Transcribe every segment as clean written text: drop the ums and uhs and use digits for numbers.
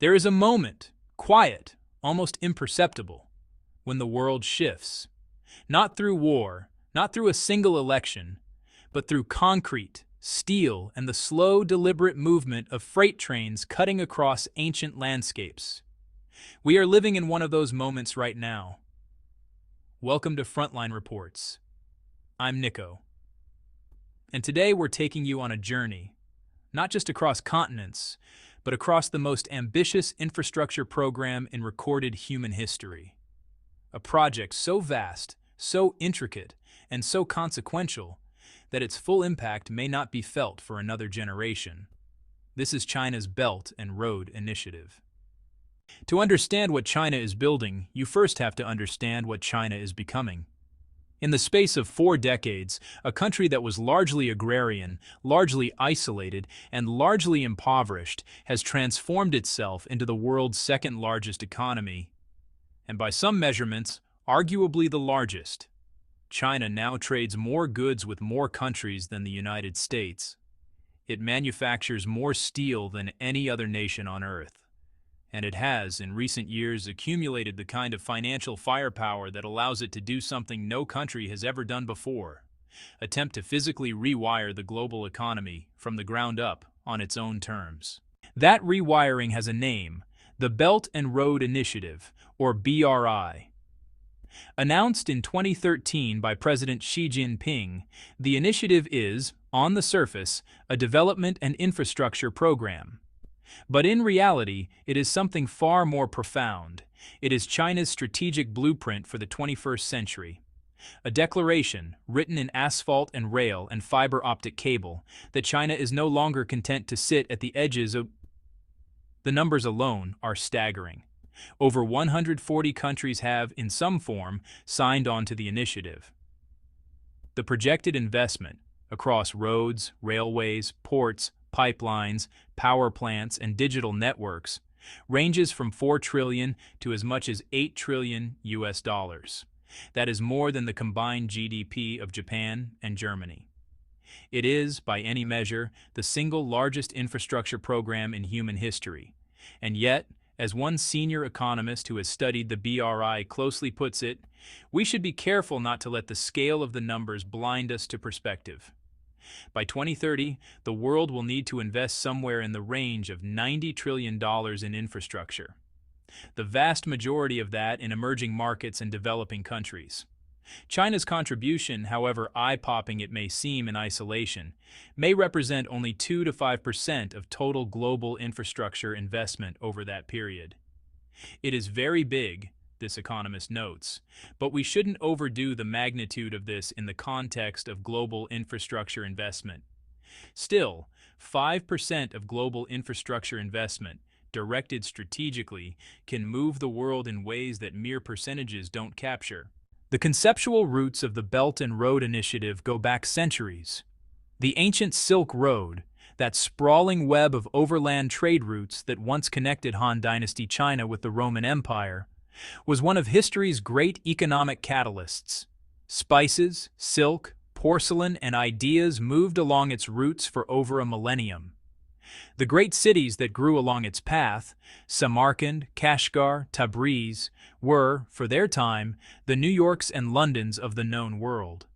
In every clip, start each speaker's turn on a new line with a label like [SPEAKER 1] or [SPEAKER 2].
[SPEAKER 1] There is a moment, quiet, almost imperceptible, when the world shifts. Not through war, not through a single election, but through concrete, steel, and the slow, deliberate movement of freight trains cutting across ancient landscapes. We are living in one of those moments right now. Welcome to Frontline Reports. I'm Nico. And today we're taking you on a journey, not just across continents, but across the most ambitious infrastructure program in recorded human history. A project so vast, so intricate, and so consequential that its full impact may not be felt for another generation. This is China's Belt and Road Initiative. To understand what China is building, you first have to understand what China is becoming. In the space of 4 decades, a country that was largely agrarian, largely isolated, and largely impoverished has transformed itself into the world's second-largest economy, and by some measurements, arguably the largest. China now trades more goods with more countries than the United States. It manufactures more steel than any other nation on Earth. And it has, in recent years, accumulated the kind of financial firepower that allows it to do something no country has ever done before: attempt to physically rewire the global economy from the ground up on its own terms. That rewiring has a name: the Belt and Road Initiative, or BRI. Announced in 2013 by President Xi Jinping, the initiative is, on the surface, a development and infrastructure program. But in reality, it is something far more profound. It is China's strategic blueprint for the 21st century. A declaration, written in asphalt and rail and fiber optic cable, that China is no longer content to sit at the edges of... The numbers alone are staggering. Over 140 countries have, in some form, signed on to the initiative. The projected investment across roads, railways, ports, pipelines, power plants, and digital networks ranges from $4 trillion to as much as $8 trillion US dollars. That is more than the combined GDP of Japan and Germany. It is, by any measure, the single largest infrastructure program in human history. And yet, as one senior economist who has studied the BRI closely puts it, we should be careful not to let the scale of the numbers blind us to perspective. By 2030, the world will need to invest somewhere in the range of $90 trillion in infrastructure. The vast majority of that in emerging markets and developing countries. China's contribution, however eye-popping it may seem in isolation, may represent only 2 to 5% of total global infrastructure investment over that period. It is very big, this economist notes, but we shouldn't overdo the magnitude of this in the context of global infrastructure investment. Still, 5% of global infrastructure investment, directed strategically, can move the world in ways that mere percentages don't capture. The conceptual roots of the Belt and Road Initiative go back centuries. The ancient Silk Road, that sprawling web of overland trade routes that once connected Han Dynasty China with the Roman Empire, was one of history's great economic catalysts. Spices, silk, porcelain, and ideas moved along its routes for over a millennium. The great cities that grew along its path, Samarkand, Kashgar, Tabriz, were, for their time, the New Yorks and Londons of the known world.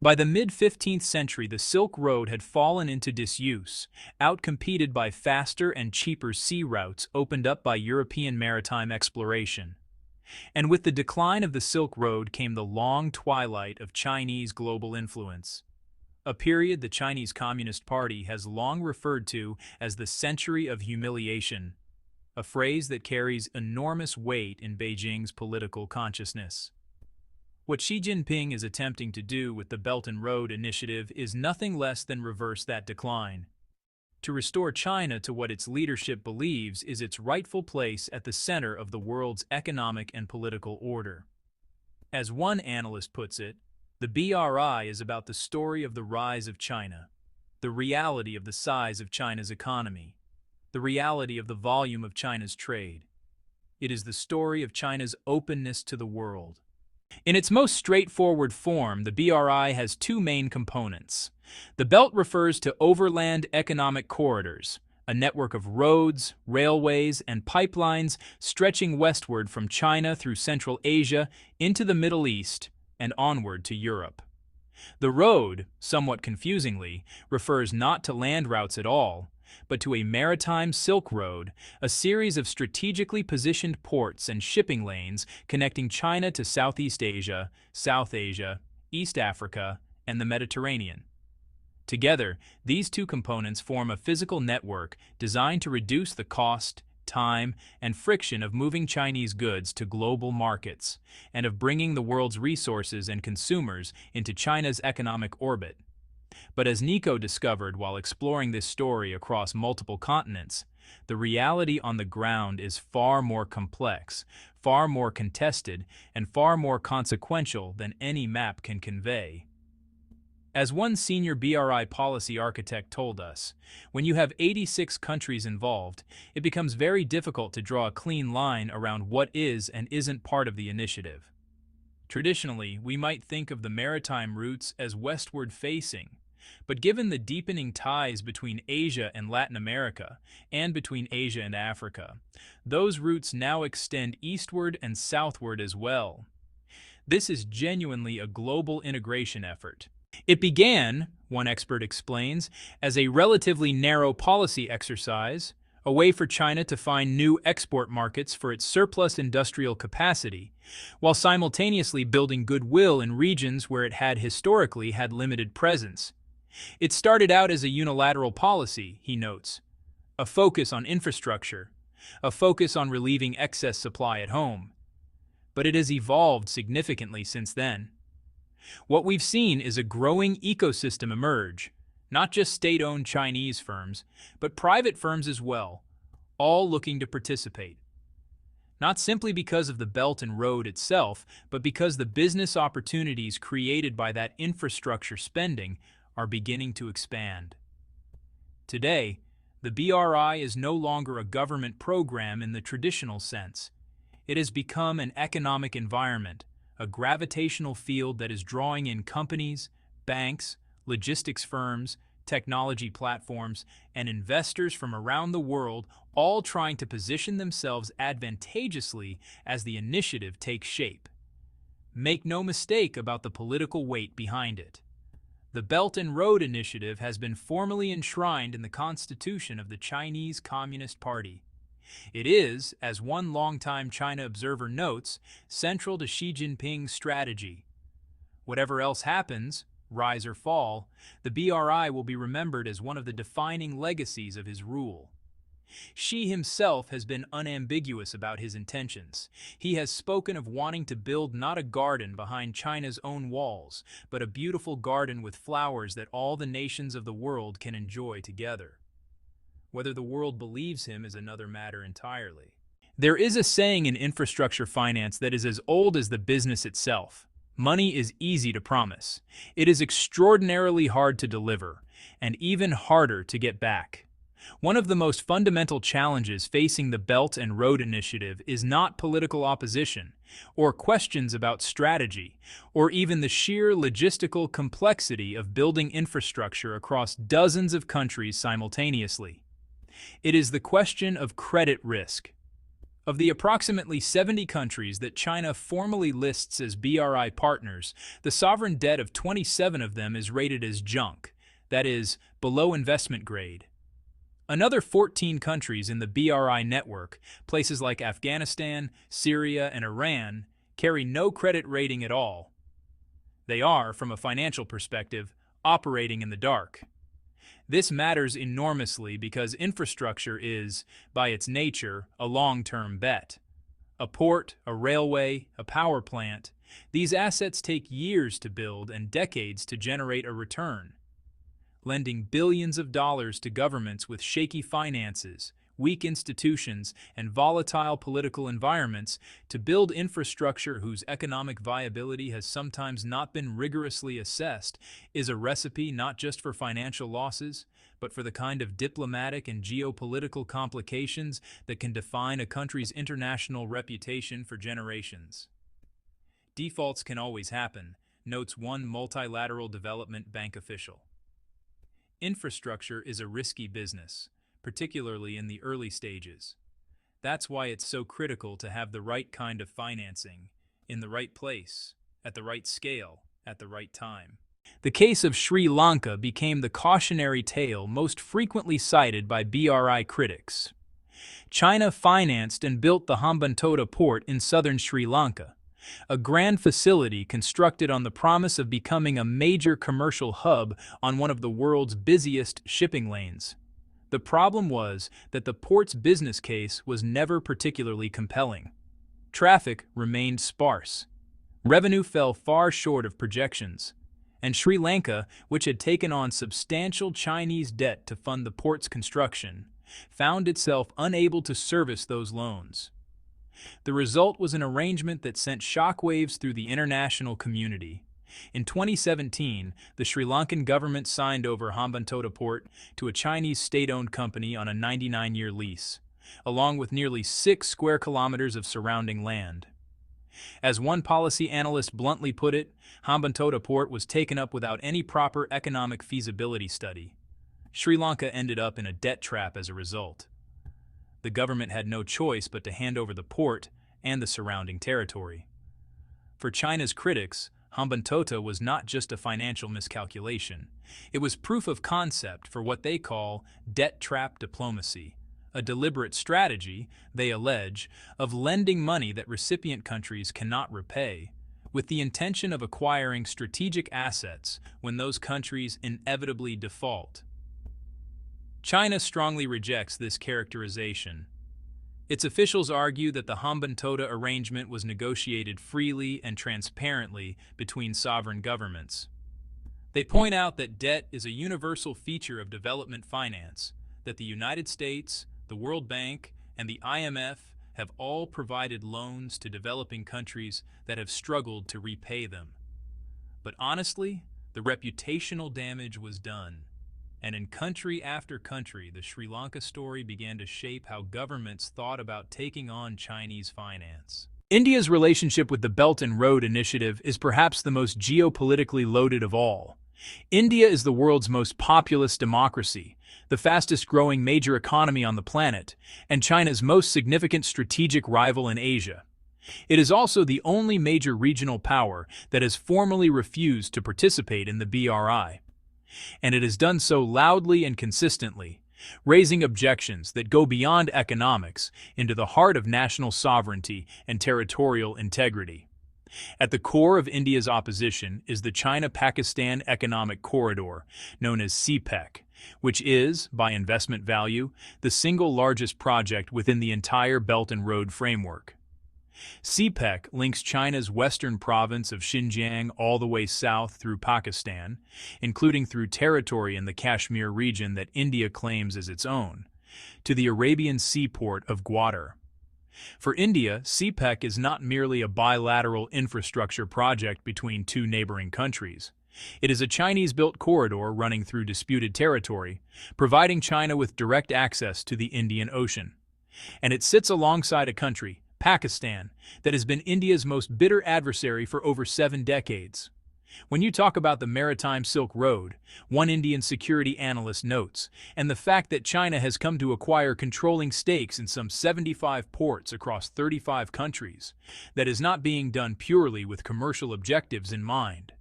[SPEAKER 1] By the mid-15th century, the Silk Road had fallen into disuse, outcompeted by faster and cheaper sea routes opened up by European maritime exploration. And with the decline of the Silk Road came the long twilight of Chinese global influence, a period the Chinese Communist Party has long referred to as the Century of Humiliation, a phrase that carries enormous weight in Beijing's political consciousness. What Xi Jinping is attempting to do with the Belt and Road Initiative is nothing less than reverse that decline. To restore China to what its leadership believes is its rightful place at the center of the world's economic and political order. As one analyst puts it, the BRI is about the story of the rise of China, the reality of the size of China's economy, the reality of the volume of China's trade. It is the story of China's openness to the world. In its most straightforward form, the BRI has 2 main components. The Belt refers to overland economic corridors, a network of roads, railways, and pipelines stretching westward from China through Central Asia into the Middle East and onward to Europe. The road, somewhat confusingly, refers not to land routes at all, but to a maritime Silk Road, a series of strategically positioned ports and shipping lanes connecting China to Southeast Asia, South Asia, East Africa, and the Mediterranean. Together, these two components form a physical network designed to reduce the cost, time, and friction of moving Chinese goods to global markets, and of bringing the world's resources and consumers into China's economic orbit. But as Nico discovered while exploring this story across multiple continents, the reality on the ground is far more complex, far more contested, and far more consequential than any map can convey. As one senior BRI policy architect told us, when you have 86 countries involved, it becomes very difficult to draw a clean line around what is and isn't part of the initiative. Traditionally, we might think of the maritime routes as westward facing, but given the deepening ties between Asia and Latin America, and between Asia and Africa, those routes now extend eastward and southward as well. This is genuinely a global integration effort. It began, one expert explains, as a relatively narrow policy exercise, a way for China to find new export markets for its surplus industrial capacity, while simultaneously building goodwill in regions where it had historically had limited presence. It started out as a unilateral policy, he notes, a focus on infrastructure, a focus on relieving excess supply at home. But it has evolved significantly since then. What we've seen is a growing ecosystem emerge, not just state-owned Chinese firms, but private firms as well, all looking to participate. Not simply because of the Belt and Road itself, but because the business opportunities created by that infrastructure spending are beginning to expand. Today, the BRI is no longer a government program in the traditional sense. It has become an economic environment, a gravitational field that is drawing in companies, banks, logistics firms, technology platforms, and investors from around the world, all trying to position themselves advantageously as the initiative takes shape. Make no mistake about the political weight behind it. The Belt and Road Initiative has been formally enshrined in the Constitution of the Chinese Communist Party. It is, as one longtime China observer notes, central to Xi Jinping's strategy. Whatever else happens, rise or fall, the BRI will be remembered as one of the defining legacies of his rule. Xi himself has been unambiguous about his intentions. He has spoken of wanting to build not a garden behind China's own walls, but a beautiful garden with flowers that all the nations of the world can enjoy together. Whether the world believes him is another matter entirely. There is a saying in infrastructure finance that is as old as the business itself. Money is easy to promise. It is extraordinarily hard to deliver, and even harder to get back. One of the most fundamental challenges facing the Belt and Road Initiative is not political opposition, or questions about strategy, or even the sheer logistical complexity of building infrastructure across dozens of countries simultaneously. It is the question of credit risk. Of the approximately 70 countries that China formally lists as BRI partners, the sovereign debt of 27 of them is rated as junk, that is, below investment grade. Another 14 countries in the BRI network, places like Afghanistan, Syria, and Iran, carry no credit rating at all. They are, from a financial perspective, operating in the dark. This matters enormously because infrastructure is, by its nature, a long-term bet. A port, a railway, a power plant, these assets take years to build and decades to generate a return. Lending billions of dollars to governments with shaky finances, weak institutions, and volatile political environments to build infrastructure whose economic viability has sometimes not been rigorously assessed is a recipe not just for financial losses, but for the kind of diplomatic and geopolitical complications that can define a country's international reputation for generations. Defaults can always happen, notes one multilateral development bank official. Infrastructure is a risky business, particularly in the early stages. That's why it's so critical to have the right kind of financing, in the right place, at the right scale, at the right time. The case of Sri Lanka became the cautionary tale most frequently cited by BRI critics. China financed and built the Hambantota port in southern Sri Lanka, a grand facility constructed on the promise of becoming a major commercial hub on one of the world's busiest shipping lanes. The problem was that the port's business case was never particularly compelling. Traffic remained sparse. Revenue fell far short of projections, and Sri Lanka, which had taken on substantial Chinese debt to fund the port's construction, found itself unable to service those loans. The result was an arrangement that sent shockwaves through the international community. In 2017, the Sri Lankan government signed over Hambantota Port to a Chinese state-owned company on a 99-year lease, along with nearly 6 square kilometers of surrounding land. As one policy analyst bluntly put it, Hambantota Port was taken up without any proper economic feasibility study. Sri Lanka ended up in a debt trap as a result. The government had no choice but to hand over the port and the surrounding territory. For China's critics, Hambantota was not just a financial miscalculation. It was proof of concept for what they call debt trap diplomacy, a deliberate strategy, they allege, of lending money that recipient countries cannot repay, with the intention of acquiring strategic assets when those countries inevitably default. China strongly rejects this characterization. Its officials argue that the Hambantota arrangement was negotiated freely and transparently between sovereign governments. They point out that debt is a universal feature of development finance, that the United States, the World Bank, and the IMF have all provided loans to developing countries that have struggled to repay them. But honestly, the reputational damage was done. And in country after country, the Sri Lanka story began to shape how governments thought about taking on Chinese finance. India's relationship with the Belt and Road Initiative is perhaps the most geopolitically loaded of all. India is the world's most populous democracy, the fastest-growing major economy on the planet, and China's most significant strategic rival in Asia. It is also the only major regional power that has formally refused to participate in the BRI. And it has done so loudly and consistently, raising objections that go beyond economics into the heart of national sovereignty and territorial integrity. At the core of India's opposition is the China-Pakistan Economic Corridor, known as CPEC, which is, by investment value, the single largest project within the entire Belt and Road framework. CPEC links China's western province of Xinjiang all the way south through Pakistan, including through territory in the Kashmir region that India claims as its own, to the Arabian seaport of Gwadar. For India, CPEC is not merely a bilateral infrastructure project between two neighboring countries. It is a Chinese-built corridor running through disputed territory, providing China with direct access to the Indian Ocean. And it sits alongside a country, Pakistan, that has been India's most bitter adversary for over 7 decades. When you talk about the Maritime Silk Road, one Indian security analyst notes, and the fact that China has come to acquire controlling stakes in some 75 ports across 35 countries, that is not being done purely with commercial objectives in mind.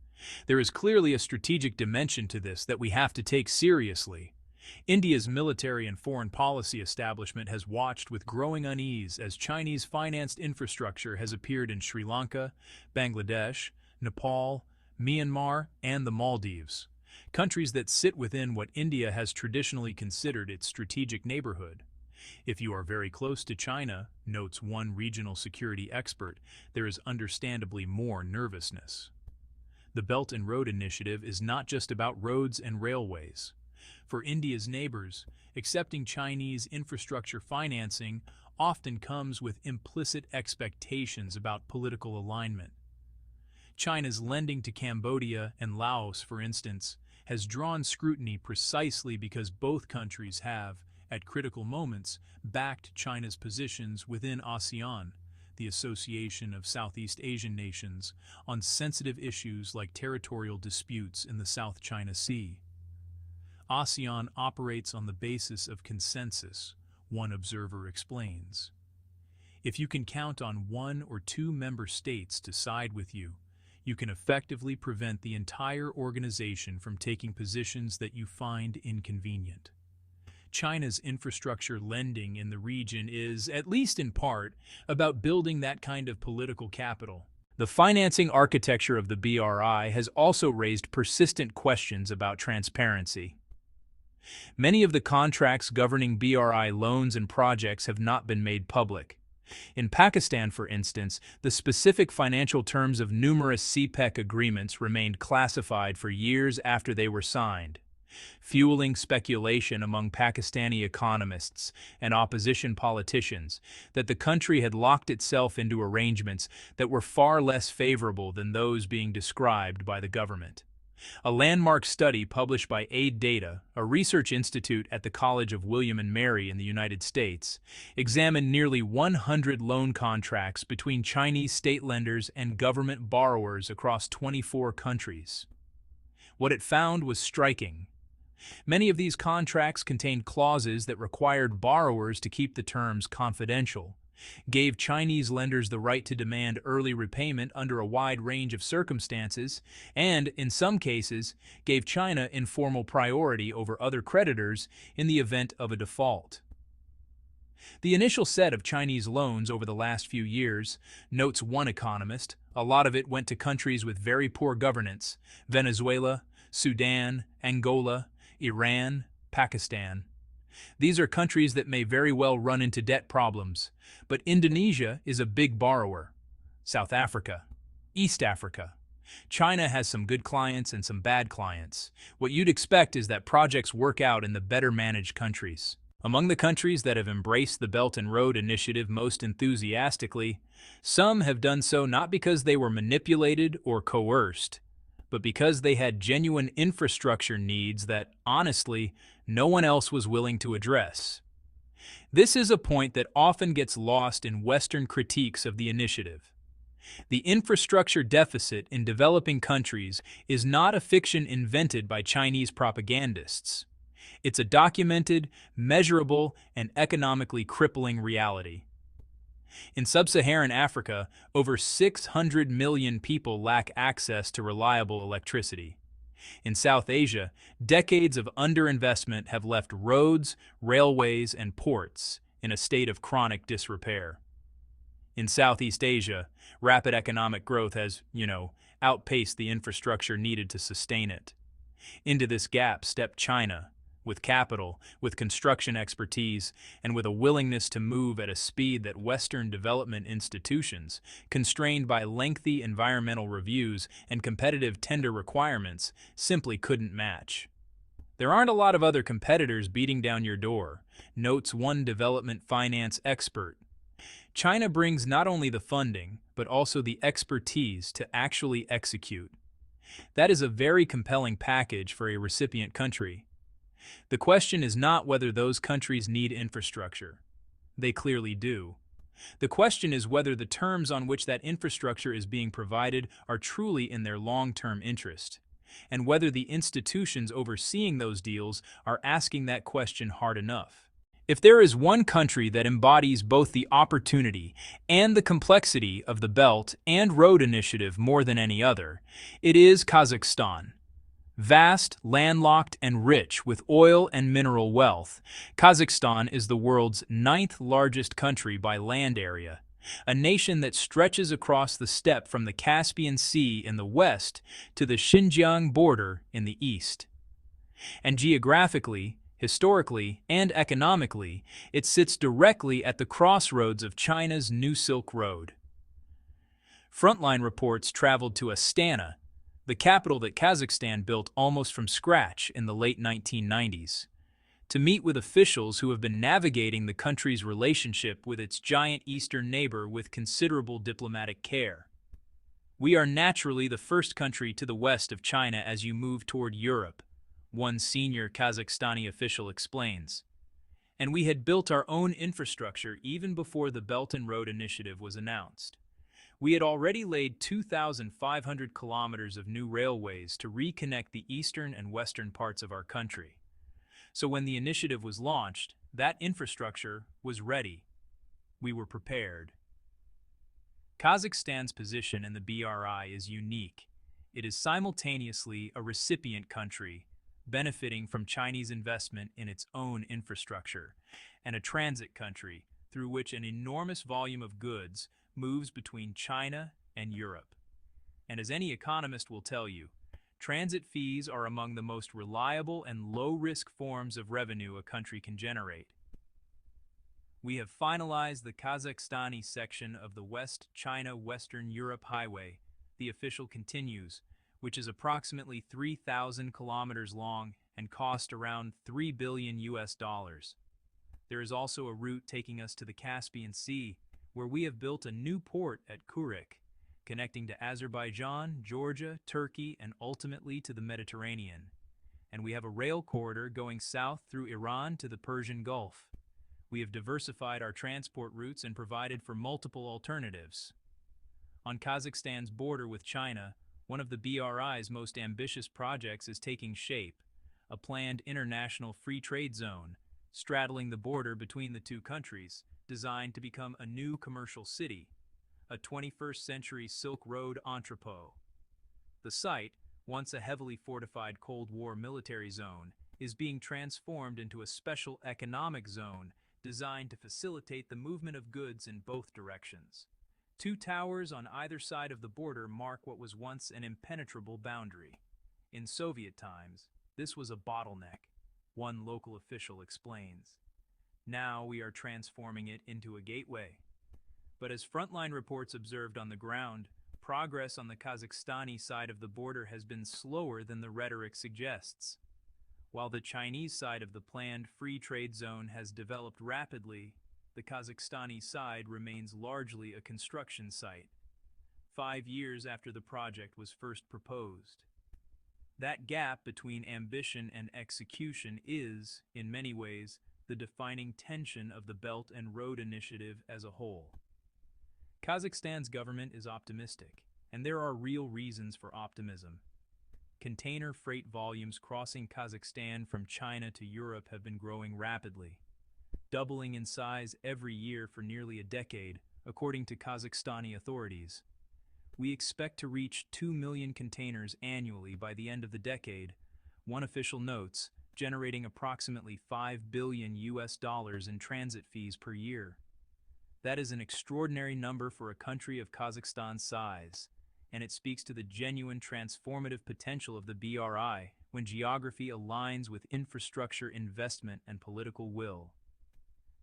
[SPEAKER 1] There is clearly a strategic dimension to this that we have to take seriously. India's military and foreign policy establishment has watched with growing unease as Chinese-financed infrastructure has appeared in Sri Lanka, Bangladesh, Nepal, Myanmar, and the Maldives, countries that sit within what India has traditionally considered its strategic neighborhood. If you are very close to China, notes one regional security expert, there is understandably more nervousness. The Belt and Road Initiative is not just about roads and railways. For India's neighbors, accepting Chinese infrastructure financing often comes with implicit expectations about political alignment. China's lending to Cambodia and Laos, for instance, has drawn scrutiny precisely because both countries have, at critical moments, backed China's positions within ASEAN, the Association of Southeast Asian Nations, on sensitive issues like territorial disputes in the South China Sea. ASEAN operates on the basis of consensus, one observer explains. If you can count on one or two member states to side with you, you can effectively prevent the entire organization from taking positions that you find inconvenient. China's infrastructure lending in the region is, at least in part, about building that kind of political capital. The financing architecture of the BRI has also raised persistent questions about transparency. Many of the contracts governing BRI loans and projects have not been made public. In Pakistan, for instance, the specific financial terms of numerous CPEC agreements remained classified for years after they were signed, fueling speculation among Pakistani economists and opposition politicians that the country had locked itself into arrangements that were far less favorable than those being described by the government. A landmark study published by Aid Data, a research institute at the College of William and Mary in the United States, examined nearly 100 loan contracts between Chinese state lenders and government borrowers across 24 countries. What it found was striking. Many of these contracts contained clauses that required borrowers to keep the terms confidential, gave Chinese lenders the right to demand early repayment under a wide range of circumstances, and, in some cases, gave China informal priority over other creditors in the event of a default. The initial set of Chinese loans over the last few years, notes one economist, a lot of it went to countries with very poor governance: Venezuela, Sudan, Angola, Iran, Pakistan. These are countries that may very well run into debt problems, but Indonesia is a big borrower. South Africa, East Africa. China has some good clients and some bad clients. What you'd expect is that projects work out in the better managed countries. Among the countries that have embraced the Belt and Road Initiative most enthusiastically, some have done so not because they were manipulated or coerced, but because they had genuine infrastructure needs that, honestly, no one else was willing to address. This is a point that often gets lost in Western critiques of the initiative. The infrastructure deficit in developing countries is not a fiction invented by Chinese propagandists. It's a documented, measurable, and economically crippling reality. In sub-Saharan Africa, over 600 million people lack access to reliable electricity. In South Asia, decades of underinvestment have left roads, railways, and ports in a state of chronic disrepair. In Southeast Asia, rapid economic growth has, outpaced the infrastructure needed to sustain it. Into this gap stepped China, with capital, with construction expertise, and with a willingness to move at a speed that Western development institutions, constrained by lengthy environmental reviews and competitive tender requirements, simply couldn't match. There aren't a lot of other competitors beating down your door, notes one development finance expert. China brings not only the funding, but also the expertise to actually execute. That is a very compelling package for a recipient country. The question is not whether those countries need infrastructure. They clearly do. The question is whether the terms on which that infrastructure is being provided are truly in their long-term interest, and whether the institutions overseeing those deals are asking that question hard enough. If there is one country that embodies both the opportunity and the complexity of the Belt and Road Initiative more than any other, it is Kazakhstan. Vast, landlocked, and rich with oil and mineral wealth, Kazakhstan is the world's 9th largest country by land area, a nation that stretches across the steppe from the Caspian Sea in the west to the Xinjiang border in the east. And geographically, historically, and economically, it sits directly at the crossroads of China's New Silk Road. Frontline reports traveled to Astana, the capital that Kazakhstan built almost from scratch in the late 1990s, to meet with officials who have been navigating the country's relationship with its giant eastern neighbor with considerable diplomatic care. We are naturally the first country to the west of China as you move toward Europe, one senior Kazakhstani official explains. And we had built our own infrastructure even before the Belt and Road Initiative was announced. We had already laid 2,500 kilometers of new railways to reconnect the eastern and western parts of our country. So when the initiative was launched, that infrastructure was ready. We were prepared. Kazakhstan's position in the BRI is unique. It is simultaneously a recipient country, benefiting from Chinese investment in its own infrastructure, and a transit country through which an enormous volume of goods moves between China and Europe. And as any economist will tell you, transit fees are among the most reliable and low-risk forms of revenue a country can generate. We have finalized the Kazakhstani section of the West China-Western Europe Highway, the official continues, which is approximately 3,000 kilometers long and cost around $3 billion. There is also a route taking us to the Caspian Sea, where we have built a new port at Kurik, connecting to Azerbaijan, Georgia, Turkey, and ultimately to the Mediterranean. And we have a rail corridor going south through Iran to the Persian Gulf. We have diversified our transport routes and provided for multiple alternatives. On Kazakhstan's border with China, one of the BRI's most ambitious projects is taking shape, a planned international free trade zone, straddling the border between the two countries, designed to become a new commercial city, a 21st century Silk Road entrepot. The site, once a heavily fortified Cold War military zone, is being transformed into a special economic zone designed to facilitate the movement of goods in both directions. Two towers on either side of the border mark what was once an impenetrable boundary. In Soviet times, this was a bottleneck, one local official explains. Now we are transforming it into a gateway. But as Frontline reports observed on the ground, progress on the Kazakhstani side of the border has been slower than the rhetoric suggests. While the Chinese side of the planned free trade zone has developed rapidly, the Kazakhstani side remains largely a construction site, 5 years after the project was first proposed. That gap between ambition and execution is, in many ways, the defining tension of the Belt and Road Initiative as a whole. Kazakhstan's government is optimistic, and there are real reasons for optimism. Container freight volumes crossing Kazakhstan from China to Europe have been growing rapidly, doubling in size every year for nearly a decade, according to Kazakhstani authorities. We expect to reach 2 million containers annually by the end of the decade, one official notes, generating approximately $5 billion in transit fees per year. That is an extraordinary number for a country of Kazakhstan's size, and it speaks to the genuine transformative potential of the BRI when geography aligns with infrastructure investment and political will.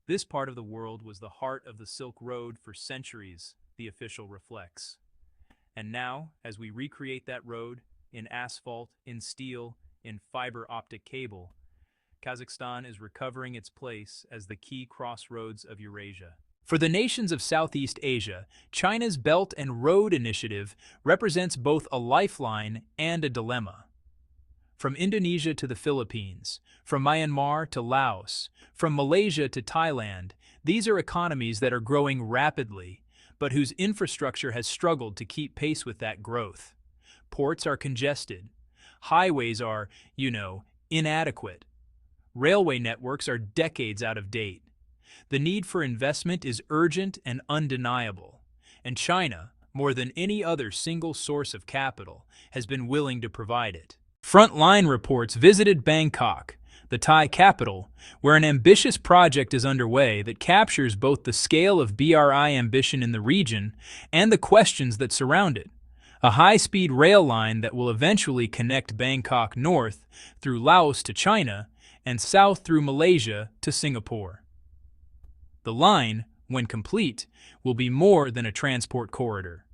[SPEAKER 1] This part of the world was the heart of the Silk Road for centuries, the official reflects. And now, as we recreate that road, in asphalt, in steel, in fiber optic cable, Kazakhstan is recovering its place as the key crossroads of Eurasia. For the nations of Southeast Asia, China's Belt and Road Initiative represents both a lifeline and a dilemma. From Indonesia to the Philippines, from Myanmar to Laos, from Malaysia to Thailand, these are economies that are growing rapidly, but whose infrastructure has struggled to keep pace with that growth. Ports are congested. Highways are, inadequate. Railway networks are decades out of date. The need for investment is urgent and undeniable, and China, more than any other single source of capital, has been willing to provide it. Frontline reports visited Bangkok, the Thai capital, where an ambitious project is underway that captures both the scale of BRI ambition in the region and the questions that surround it. A high-speed rail line that will eventually connect Bangkok north through Laos to China and south through Malaysia to Singapore. The line, when complete, will be more than a transport corridor.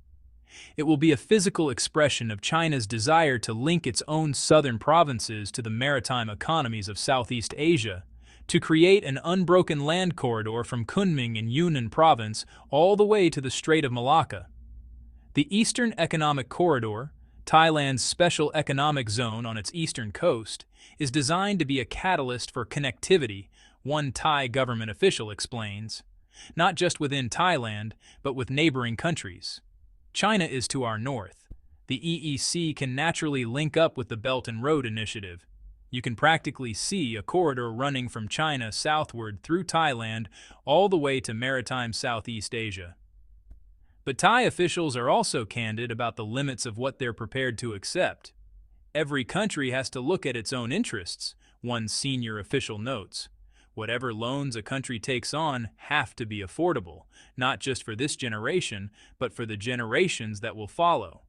[SPEAKER 1] It will be a physical expression of China's desire to link its own southern provinces to the maritime economies of Southeast Asia, to create an unbroken land corridor from Kunming in Yunnan province all the way to the Strait of Malacca. The Eastern Economic Corridor, Thailand's special economic zone on its eastern coast, is designed to be a catalyst for connectivity, one Thai government official explains, not just within Thailand, but with neighboring countries. China is to our north. The EEC can naturally link up with the Belt and Road Initiative. You can practically see a corridor running from China southward through Thailand all the way to maritime Southeast Asia. But Thai officials are also candid about the limits of what they're prepared to accept. Every country has to look at its own interests, one senior official notes. Whatever loans a country takes on have to be affordable, not just for this generation, but for the generations that will follow.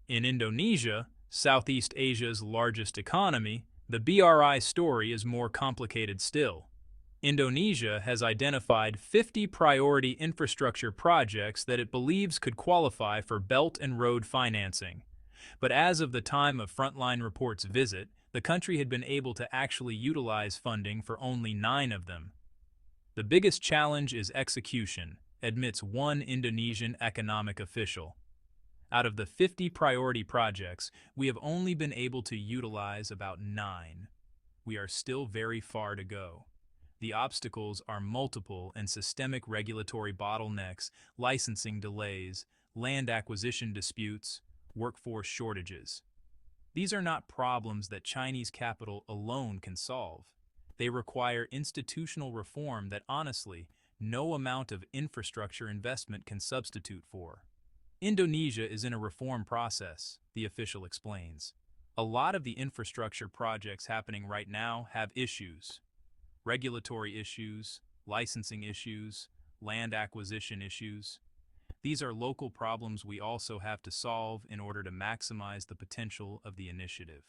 [SPEAKER 1] In Indonesia, Southeast Asia's largest economy, the BRI story is more complicated still. Indonesia has identified 50 priority infrastructure projects that it believes could qualify for Belt and Road financing. But as of the time of Frontline Report's visit, the country had been able to actually utilize funding for only 9 of them. The biggest challenge is execution, admits one Indonesian economic official. Out of the 50 priority projects, we have only been able to utilize about 9. We are still very far to go. The obstacles are multiple and systemic: regulatory bottlenecks, licensing delays, land acquisition disputes, workforce shortages. These are not problems that Chinese capital alone can solve. They require institutional reform that, honestly, no amount of infrastructure investment can substitute for. Indonesia is in a reform process, the official explains. A lot of the infrastructure projects happening right now have issues. Regulatory issues, licensing issues, land acquisition issues. These are local problems we also have to solve in order to maximize the potential of the initiative.